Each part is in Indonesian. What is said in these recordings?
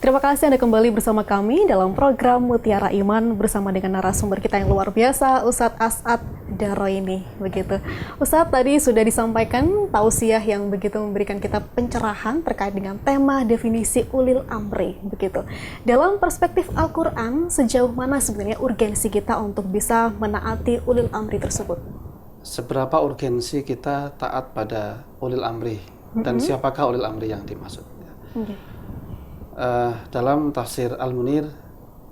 Terima kasih Anda kembali bersama kami dalam program Mutiara Iman bersama dengan narasumber kita yang luar biasa, Ustadz As'ad Daroini. Begitu. Ustadz, tadi sudah disampaikan tausiah yang begitu memberikan kita pencerahan terkait dengan tema definisi ulil amri. Begitu. Dalam perspektif Al-Quran, sejauh mana sebenarnya urgensi kita untuk bisa menaati ulil amri tersebut? Seberapa urgensi kita taat pada ulil amri dan siapakah ulil amri yang dimaksud? Dalam tafsir Al-Munir,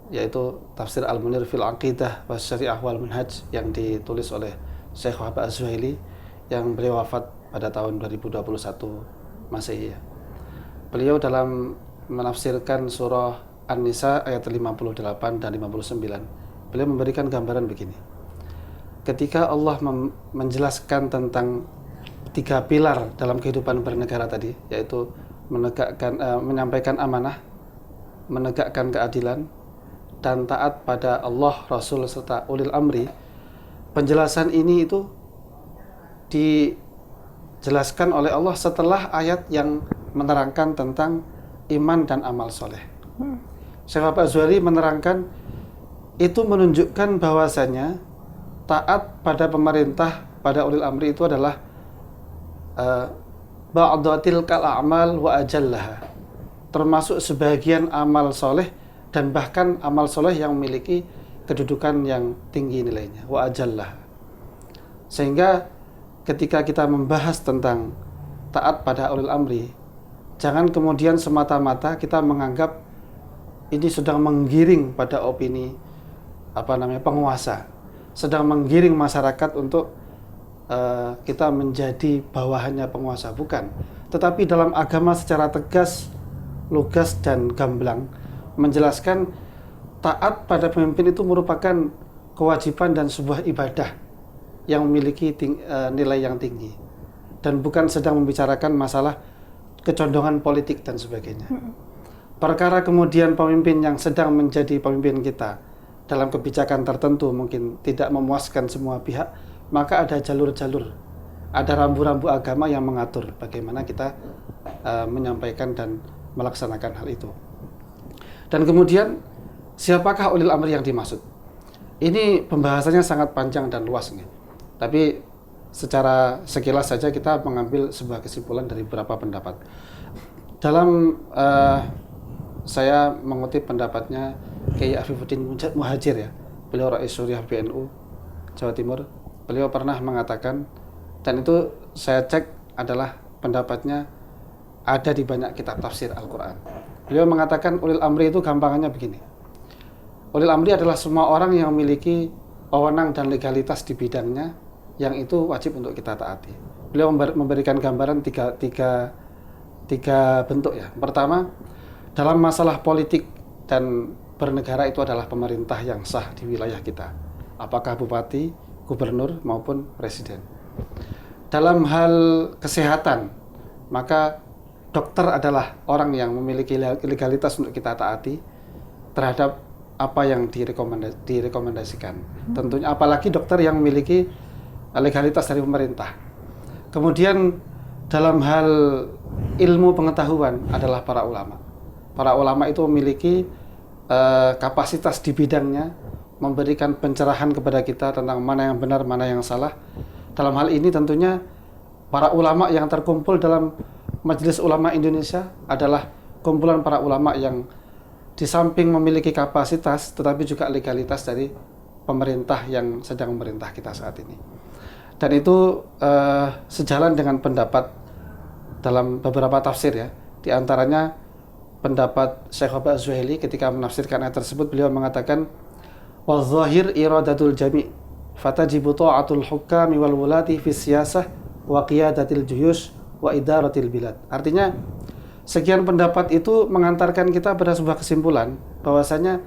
yaitu tafsir Al-Munir fil Aqidah wa Syariah wal Manhaj yang ditulis oleh Syekh Wahab Az-Zuhaili yang beliau wafat pada tahun 2021 Masehi. Beliau dalam menafsirkan surah An-Nisa ayat 58 dan 59, beliau memberikan gambaran begini. Ketika Allah menjelaskan tentang 3 pilar dalam kehidupan bernegara tadi, yaitu menyampaikan amanah, menegakkan keadilan, dan taat pada Allah, Rasul, serta ulil amri. Penjelasan ini itu dijelaskan oleh Allah setelah ayat yang menerangkan tentang iman dan amal soleh. Syekh Wahab Az-Zuhaili menerangkan itu menunjukkan bahwasanya taat pada pemerintah, pada ulil amri itu adalah ba'datil kal a'mal wa ajallaha, termasuk sebagian amal soleh dan bahkan amal soleh yang memiliki kedudukan yang tinggi nilainya, wa ajallaha. Sehingga ketika kita membahas tentang taat pada ulil amri, jangan kemudian semata-mata kita menganggap ini sedang menggiring pada opini penguasa, sedang menggiring masyarakat untuk kita menjadi bawahannya penguasa, bukan. Tetapi dalam agama secara tegas, lugas, dan gamblang menjelaskan taat pada pemimpin itu merupakan kewajiban dan sebuah ibadah yang memiliki nilai yang tinggi, dan bukan sedang membicarakan masalah kecondongan politik dan sebagainya. Perkara kemudian pemimpin yang sedang menjadi pemimpin kita dalam kebijakan tertentu mungkin tidak memuaskan semua pihak, maka ada jalur-jalur, ada rambu-rambu agama yang mengatur bagaimana kita menyampaikan dan melaksanakan hal itu. Dan kemudian siapakah ulil amri yang dimaksud? Ini pembahasannya sangat panjang dan luas nih. Tapi secara sekilas saja kita mengambil sebuah kesimpulan dari beberapa pendapat. Dalam saya mengutip pendapatnya Kiai Afifuddin Muhajir, ya. Beliau Rais Suriah PNU Jawa Timur. Beliau pernah mengatakan, dan itu saya cek adalah pendapatnya ada di banyak kitab tafsir Al-Quran. Beliau mengatakan ulil amri itu gampangannya begini. Ulil amri adalah semua orang yang memiliki wewenang dan legalitas di bidangnya, yang itu wajib untuk kita taati. Beliau memberikan gambaran tiga bentuk, ya. Pertama, dalam masalah politik dan bernegara itu adalah pemerintah yang sah di wilayah kita. Apakah bupati, gubernur maupun presiden. Dalam hal kesehatan, maka dokter adalah orang yang memiliki legalitas untuk kita taati terhadap apa yang direkomendasikan. Tentunya apalagi dokter yang memiliki legalitas dari pemerintah. Kemudian dalam hal ilmu pengetahuan adalah para ulama. Para ulama itu memiliki kapasitas di bidangnya, memberikan pencerahan kepada kita tentang mana yang benar, mana yang salah. Dalam hal ini tentunya para ulama yang terkumpul dalam Majelis Ulama Indonesia adalah kumpulan para ulama yang di samping memiliki kapasitas tetapi juga legalitas dari pemerintah yang sedang memerintah kita saat ini. Dan itu sejalan dengan pendapat dalam beberapa tafsir, ya. Di antaranya pendapat Syekh Wahab Az-Zuhaili ketika menafsirkan ayat tersebut, beliau mengatakan wal-zahir iradatul jami' fatajibu ta'atul hukami wal wulati fi siyasah wa qiyadatil juyush wa idaratil bilad. Artinya sekian pendapat itu mengantarkan kita pada sebuah kesimpulan bahwasanya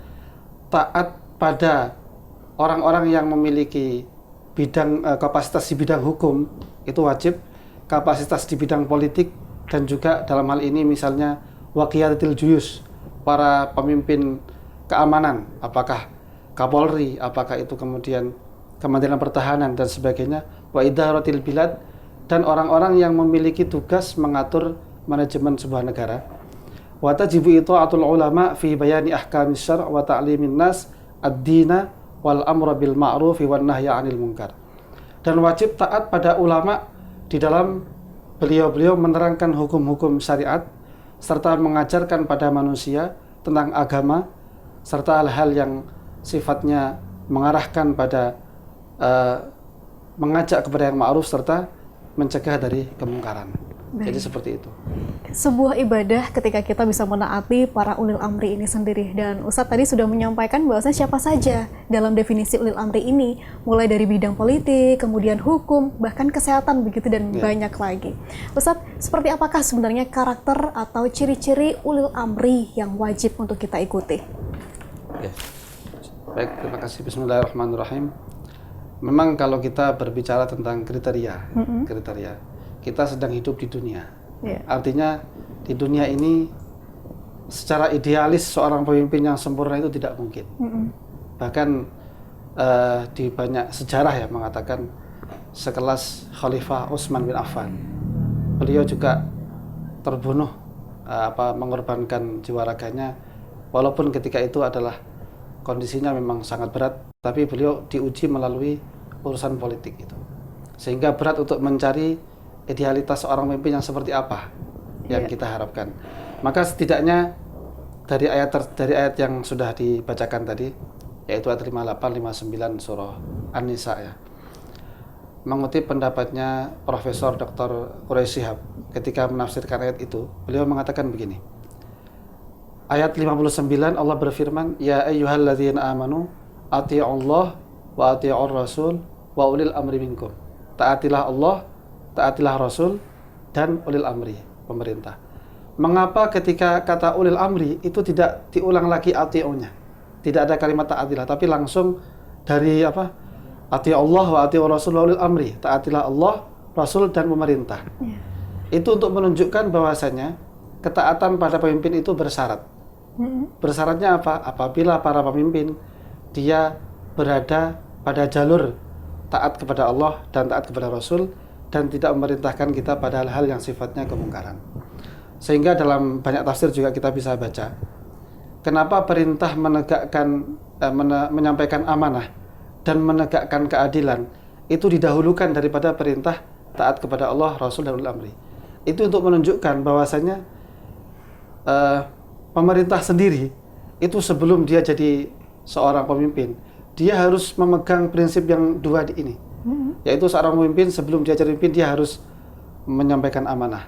taat pada orang-orang yang memiliki bidang kapasitas di bidang hukum itu wajib, kapasitas di bidang politik, dan juga dalam hal ini misalnya wa qiyadatil juyush, para pemimpin keamanan, apakah Kapolri, apakah itu kemudian Kementerian Pertahanan dan sebagainya, wa idaratil bilad, dan orang-orang yang memiliki tugas mengatur manajemen sebuah negara. wa tajibu ita'atul ulama fi bayani ahkamis syar' wa ta'limin nas ad-dina wal amra bil ma'ruf wan nahya 'anil munkar. Dan wajib taat pada ulama di dalam beliau-beliau menerangkan hukum-hukum syariat serta mengajarkan pada manusia tentang agama serta hal-hal yang sifatnya mengarahkan pada mengajak kepada yang ma'ruf serta mencegah dari kemungkaran. Jadi seperti itu. Sebuah ibadah ketika kita bisa menaati para ulil amri ini sendiri. Dan Ustadz tadi sudah menyampaikan bahwasanya siapa saja dalam definisi ulil amri ini, mulai dari bidang politik, kemudian hukum, bahkan kesehatan begitu dan banyak lagi. Ustadz, seperti apakah sebenarnya karakter atau ciri-ciri ulil amri yang wajib untuk kita ikuti? Baik, terima kasih. Bismillahirrahmanirrahim. Memang kalau kita berbicara tentang kriteria, kita sedang hidup di dunia. Artinya di dunia ini secara idealis seorang pemimpin yang sempurna itu tidak mungkin. Bahkan di banyak sejarah ya mengatakan sekelas Khalifah Utsman bin Affan, beliau juga terbunuh mengorbankan jiwa raganya, walaupun ketika itu adalah kondisinya memang sangat berat, tapi beliau diuji melalui urusan politik itu, sehingga berat untuk mencari idealitas seorang pemimpin yang seperti apa yang kita harapkan. Maka setidaknya dari ayat yang sudah dibacakan tadi, yaitu ayat 58, 59 surah An-Nisa ya, mengutip pendapatnya Profesor Dr. Quraish Shihab ketika menafsirkan ayat itu, beliau mengatakan begini. Ayat 59 Allah berfirman, ya ayyuhalladzina amanu ati'ullah wa ati'ur rasul wa ulil amri minkum. Taatilah Allah, taatilah Rasul, dan ulil amri, pemerintah. Mengapa ketika kata ulil amri itu tidak diulang lagi ati'unya? Tidak ada kalimat taatilah, tapi langsung dari ati'ullah wa ati'ur rasul wa ulil amri. Taatilah Allah, Rasul, dan pemerintah. Itu untuk menunjukkan bahwasanya ketaatan pada pemimpin itu bersyarat. Bersyaratnya apa? Apabila para pemimpin dia berada pada jalur taat kepada Allah dan taat kepada Rasul, dan tidak memerintahkan kita pada hal-hal yang sifatnya kemungkaran. Sehingga dalam banyak tafsir juga kita bisa baca, kenapa perintah menyampaikan amanah dan menegakkan keadilan itu didahulukan daripada perintah taat kepada Allah, Rasul, dan ulil amri. Itu untuk menunjukkan bahwasanya pemerintah sendiri itu sebelum dia jadi seorang pemimpin, dia harus memegang prinsip yang dua ini. Yaitu seorang pemimpin sebelum dia jadi pemimpin, dia harus menyampaikan amanah,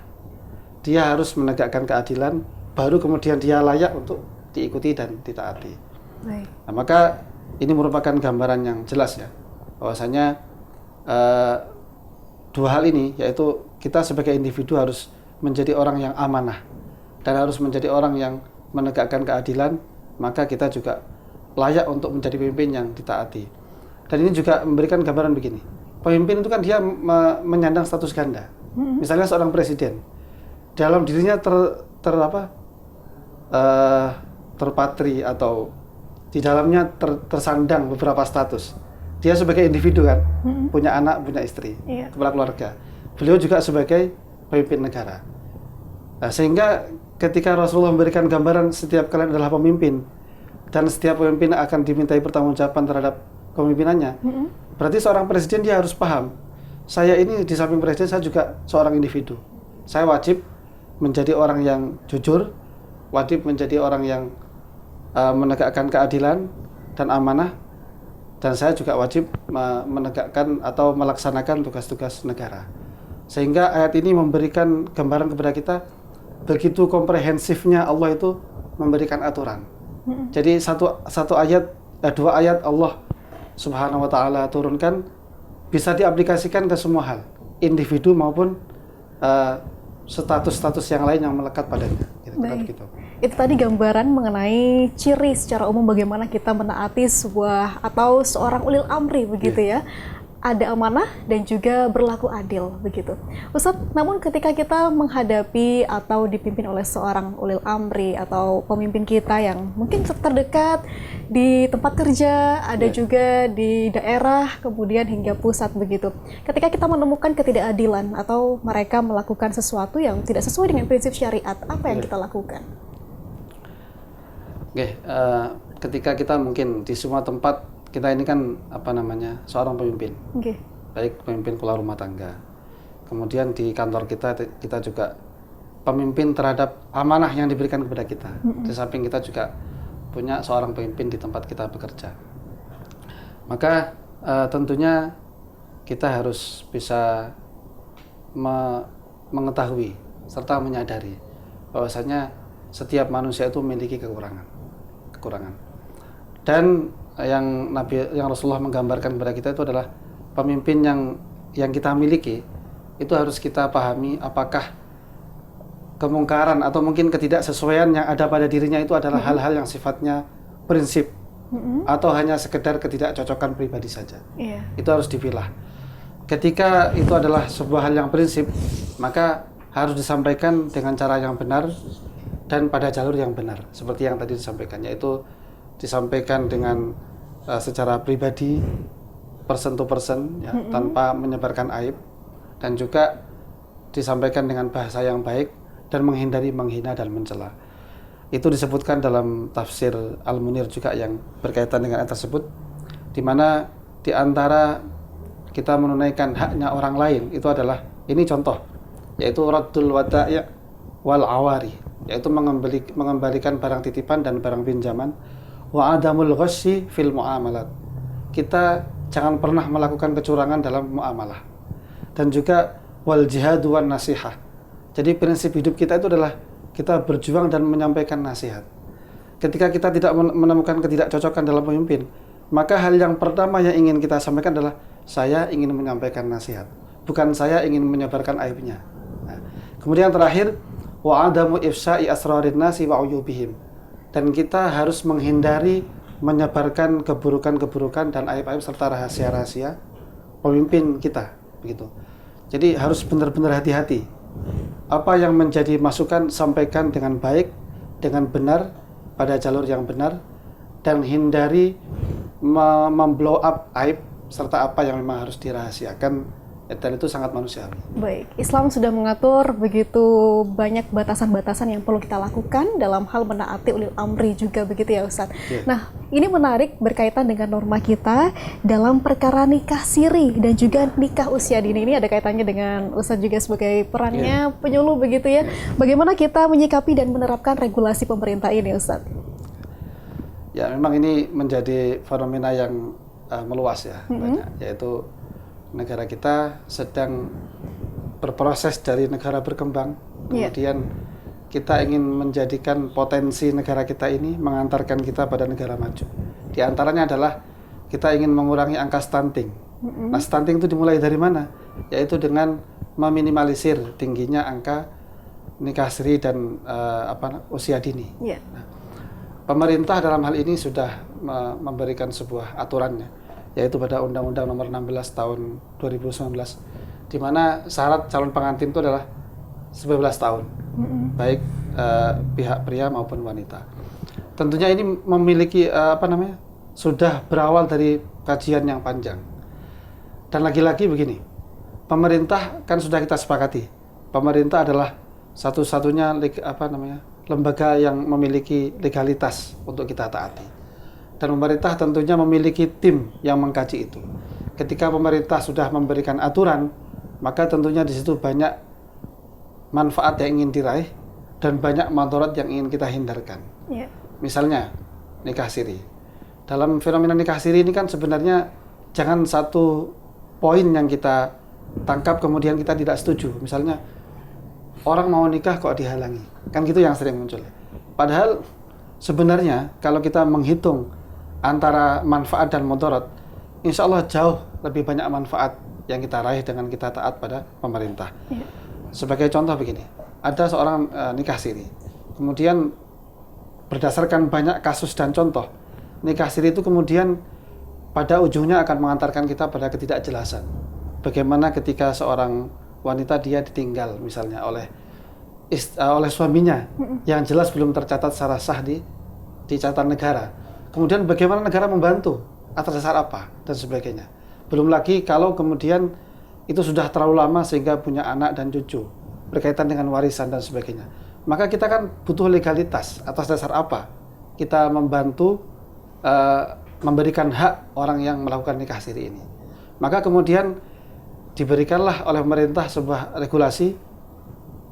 dia harus menegakkan keadilan, baru kemudian dia layak untuk diikuti dan ditaati. Nah, maka ini merupakan gambaran yang jelas ya, bahwasanya dua hal ini, yaitu kita sebagai individu harus menjadi orang yang amanah dan harus menjadi orang yang menegakkan keadilan, maka kita juga layak untuk menjadi pemimpin yang ditaati. Dan ini juga memberikan gambaran begini, pemimpin itu kan dia menyandang status ganda. Misalnya seorang presiden, dalam dirinya terpatri atau di dalamnya tersandang beberapa status. Dia sebagai individu kan, punya anak, punya istri, kepala keluarga. Beliau juga sebagai pemimpin negara. Nah, sehingga ketika Rasulullah memberikan gambaran setiap kalian adalah pemimpin dan setiap pemimpin akan dimintai pertanggungjawaban terhadap kepemimpinannya, berarti seorang presiden dia harus paham, saya ini di samping presiden saya juga seorang individu. Saya wajib menjadi orang yang jujur, wajib menjadi orang yang menegakkan keadilan dan amanah, dan saya juga wajib menegakkan atau melaksanakan tugas-tugas negara. Sehingga ayat ini memberikan gambaran kepada kita begitu komprehensifnya Allah itu memberikan aturan. Jadi dua ayat Allah Subhanahu wa ta'ala turunkan bisa diaplikasikan ke semua hal, individu maupun status-status yang lain yang melekat padanya. Gitu. Itu tadi gambaran mengenai ciri secara umum bagaimana kita menaati sebuah atau seorang ulil amri begitu ya. Ada amanah dan juga berlaku adil begitu. Ustadz, namun ketika kita menghadapi atau dipimpin oleh seorang ulil amri atau pemimpin kita yang mungkin terdekat di tempat kerja, ada juga di daerah, kemudian hingga pusat begitu. Ketika kita menemukan ketidakadilan atau mereka melakukan sesuatu yang tidak sesuai dengan prinsip syariat, apa yang kita lakukan? Oke, ketika kita mungkin di semua tempat, kita ini kan seorang pemimpin, Oke. baik pemimpin kepala rumah tangga. Kemudian di kantor kita juga pemimpin terhadap amanah yang diberikan kepada kita. Di samping kita juga punya seorang pemimpin di tempat kita bekerja. Maka tentunya kita harus bisa mengetahui serta menyadari bahwasanya setiap manusia itu memiliki kekurangan. Dan yang Rasulullah menggambarkan kepada kita itu adalah pemimpin yang kita miliki itu harus kita pahami apakah kemungkaran atau mungkin ketidaksesuaian yang ada pada dirinya itu adalah hal-hal yang sifatnya prinsip atau hanya sekedar ketidakcocokan pribadi saja. Itu harus dipilah. Ketika itu adalah sebuah hal yang prinsip, maka harus disampaikan dengan cara yang benar dan pada jalur yang benar, seperti yang tadi disampaikan, yaitu disampaikan dengan secara pribadi, person to person, ya, tanpa menyebarkan aib, dan juga disampaikan dengan bahasa yang baik dan menghindari menghina dan mencela. Itu disebutkan dalam tafsir Al-Munir juga yang berkaitan dengan ayat tersebut, di mana di antara kita menunaikan haknya orang lain itu adalah, ini contoh, yaitu raddul wada'i' wal awari, yaitu mengembalikan barang titipan dan barang pinjaman, wa adamul ghasyi fil muamalat. Kita jangan pernah melakukan kecurangan dalam muamalah. Dan juga wal jihad wan nasihah. Jadi prinsip hidup kita itu adalah kita berjuang dan menyampaikan nasihat. Ketika kita tidak menemukan ketidakcocokan dalam pemimpin, maka hal yang pertama yang ingin kita sampaikan adalah saya ingin menyampaikan nasihat, bukan saya ingin menyebarkan aibnya. Nah, kemudian terakhir, wa adamu ifsa'i asrarin nasi wa uyubihim. Dan kita harus menghindari menyebarkan keburukan-keburukan dan aib-aib serta rahasia-rahasia pemimpin kita, begitu. Jadi harus benar-benar hati-hati. Apa yang menjadi masukan sampaikan dengan baik, dengan benar, pada jalur yang benar, dan hindari memblow up aib serta apa yang memang harus dirahasiakan, dan itu sangat manusiawi. Baik, Islam sudah mengatur begitu banyak batasan-batasan yang perlu kita lakukan dalam hal menaati ulil amri juga, begitu ya Ustadz. Nah, ini menarik berkaitan dengan norma kita dalam perkara nikah siri dan juga nikah usia dini. Ini ada kaitannya dengan Ustadz juga sebagai perannya penyuluh, begitu ya. Bagaimana kita menyikapi dan menerapkan regulasi pemerintah ini, Ustadz? Ya, memang ini menjadi fenomena yang meluas ya, banyak, yaitu negara kita sedang berproses dari negara berkembang, kemudian kita ingin menjadikan potensi negara kita ini mengantarkan kita pada negara maju. Di antaranya adalah kita ingin mengurangi angka stunting. Nah, stunting itu dimulai dari mana? Yaitu dengan meminimalisir tingginya angka nikah siri dan usia dini. Nah, pemerintah dalam hal ini sudah memberikan sebuah aturannya, yaitu pada Undang-Undang Nomor 16 Tahun 2019, di mana syarat calon pengantin itu adalah 19 tahun, baik pihak pria maupun wanita. Tentunya ini memiliki sudah berawal dari kajian yang panjang. Dan lagi-lagi begini, pemerintah kan sudah kita sepakati, pemerintah adalah satu-satunya lembaga yang memiliki legalitas untuk kita taati. Dan pemerintah tentunya memiliki tim yang mengkaji itu. Ketika pemerintah sudah memberikan aturan, maka tentunya di situ banyak manfaat yang ingin diraih dan banyak madarat yang ingin kita hindarkan. Misalnya nikah siri. Dalam fenomena nikah siri ini kan sebenarnya jangan satu poin yang kita tangkap kemudian kita tidak setuju. Misalnya orang mau nikah kok dihalangi, kan gitu yang sering muncul. Padahal sebenarnya kalau kita menghitung antara manfaat dan mudarat, insya Allah jauh lebih banyak manfaat yang kita raih dengan kita taat pada pemerintah. Sebagai contoh begini, ada seorang nikah siri, kemudian berdasarkan banyak kasus dan contoh, nikah siri itu kemudian pada ujungnya akan mengantarkan kita pada ketidakjelasan. Bagaimana ketika seorang wanita dia ditinggal misalnya oleh suaminya yang jelas belum tercatat secara sah di catatan negara. Kemudian bagaimana negara membantu, atas dasar apa, dan sebagainya. Belum lagi kalau kemudian itu sudah terlalu lama sehingga punya anak dan cucu, berkaitan dengan warisan dan sebagainya. Maka kita kan butuh legalitas, atas dasar apa kita membantu memberikan hak orang yang melakukan nikah siri ini. Maka kemudian diberikanlah oleh pemerintah sebuah regulasi,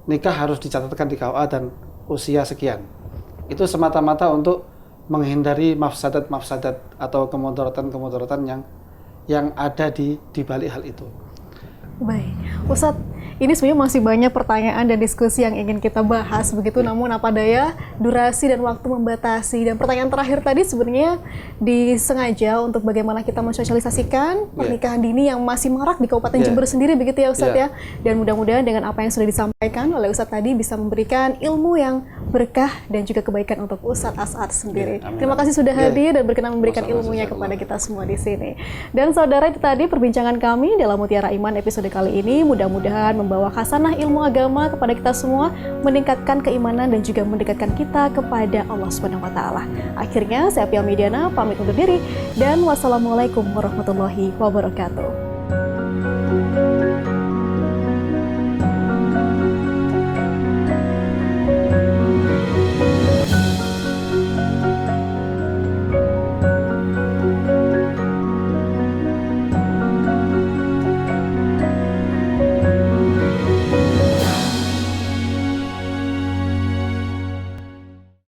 nikah harus dicatatkan di KUA dan usia sekian. Itu semata-mata untuk menghindari mafsadat-mafsadat atau kemudaratan-kemudaratan yang ada di balik hal itu. Baik, Ustadz, ini sebenarnya masih banyak pertanyaan dan diskusi yang ingin kita bahas begitu, namun apa daya durasi dan waktu membatasi. Dan pertanyaan terakhir tadi sebenarnya disengaja untuk bagaimana kita mensosialisasikan pernikahan dini yang masih marak di Kabupaten Jember sendiri begitu ya Ustadz ya. Dan mudah-mudahan dengan apa yang sudah disampaikan oleh Ustadz tadi bisa memberikan ilmu yang berkah dan juga kebaikan untuk Ustadz As'ad sendiri. Terima kasih sudah hadir dan berkenan memberikan ilmunya kepada kita semua di sini. Dan saudara, itu tadi perbincangan kami dalam Mutiara Iman episode kali ini, mudah-mudahan membawa khasanah ilmu agama kepada kita semua, meningkatkan keimanan dan juga mendekatkan kita kepada Allah Subhanahu wa taala. Akhirnya saya Pia Mediana pamit undur diri dan wassalamualaikum warahmatullahi wabarakatuh.